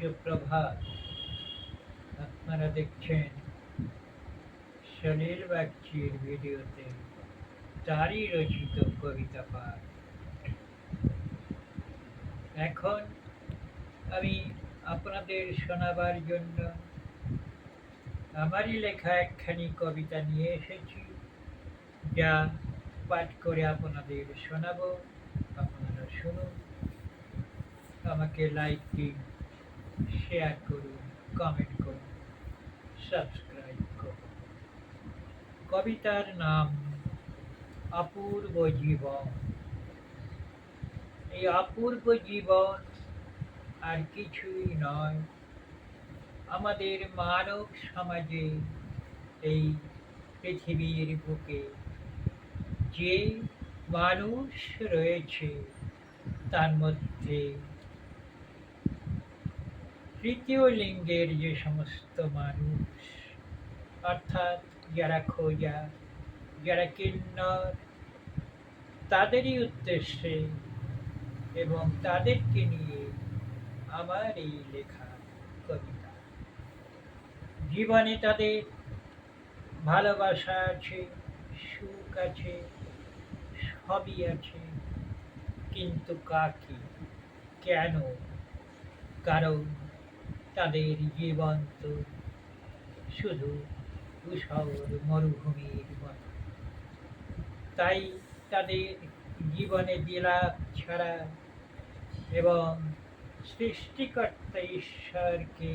সুপ্রভাত। আপনারা দেখছেন সলিল বাগচির ভিডিওতে তারই রচিত কবিতা পাঠ। এখন আমি আপনাদের শোনাবার জন্য আমারই লেখা একখানি কবিতা নিয়ে এসেছি, যা পাঠ করে আপনাদের শোনাবো। আপনারা শুনুন, আমাকে লাইক দিন, শেয়ার করুন, কমেন্ট করুন, সাবস্ক্রাইব করুন। কবিতার নাম অপূর্ব জীবন। এই অপূর্ব জীবন আর কিছুই নয়, আমাদের মানব সমাজে এই পৃথিবীর বুকে যে মানুষ রয়েছে, তার মধ্যে তৃতীয় লিঙ্গের যে সমস্ত মানুষ, অর্থাৎ যারা খোঁজা, যারা কিন্নর, তাদেরই উদ্দেশ্যে এবং তাদেরকে নিয়ে আমার এই লেখা কবিতা। জীবনে তাদের ভালোবাসা আছে, সুখ আছে, সবই আছে, কিন্তু কাকে, কেন? কারণ তাদের জীবন তো শুধু ধূসর মরুভূমির মতো। তাই তাদের জীবনে বিলাপ ছাড়া এবং সৃষ্টিকর্তা ঈশ্বরকে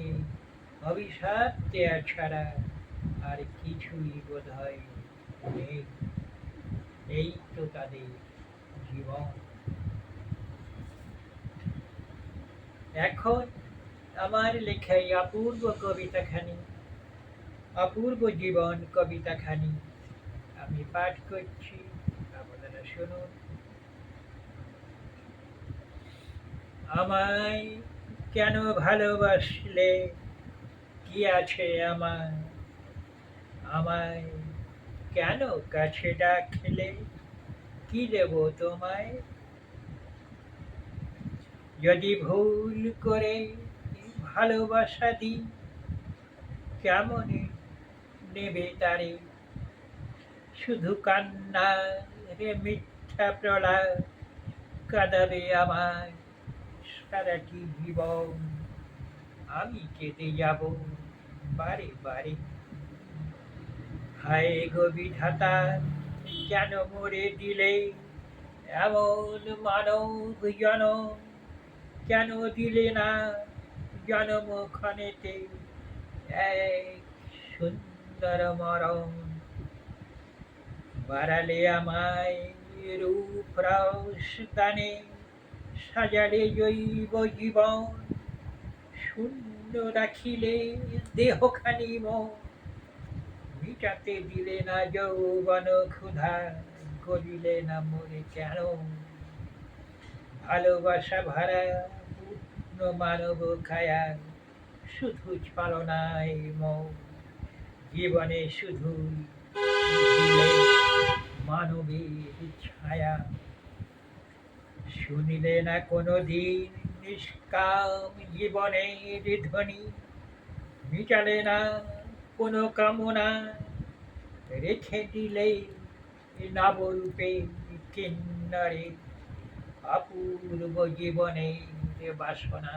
অভিশাপ দেয়া ছাড়া আর কিছুই বোধহয় নেই। এই তো তাদের জীবন। এখন আমার লেখা এই অপূর্ব কবিতাখানি, অপূর্ব জীবন কবিতাখানি আমি পাঠ করছি, আপনারা শুনুন। আমায় কেন ভালোবাসলে, কি আছে আমার? আমায় কেন কাছে ডাকলে, কি দেব তোমায়? যদি ভুল করে ভালোবাসা দিই, কেমন নেবে তারে? শুধু কান্না রে মিথ্যা প্রলাপ কাঁদাবে আমায় সারাটি জীবন। আমি কেঁদে যাব বারে বারে। হায় গো বিধাতা, কেন মরে দিলে এমন মানব জনম? কেন দিলে না জনম ক্ষণেতে এক সুন্দর মরণ? বাড়ালে আমায় রূপ রস দানে, সাজালে জৈব জীবন, শূন্য রাখিলে দেহখানি মন। মিটাতে দিলে না যৌবন ক্ষুধা, গলিলে না মরে কেন? ভালোবাসা ভরা পূর্ণ মানব কায়া, শুধু ছলনায় মন। জীবনে শুধু মানবের ছায়া। শুনিলে না কোনো দিন নিষ্কাম জীবনের ধ্বনি, মিটালে না কোনো কামনা, রেখে দিলে নবরূপে কিন্নরে অপূর্ব জীবনের বাসনা।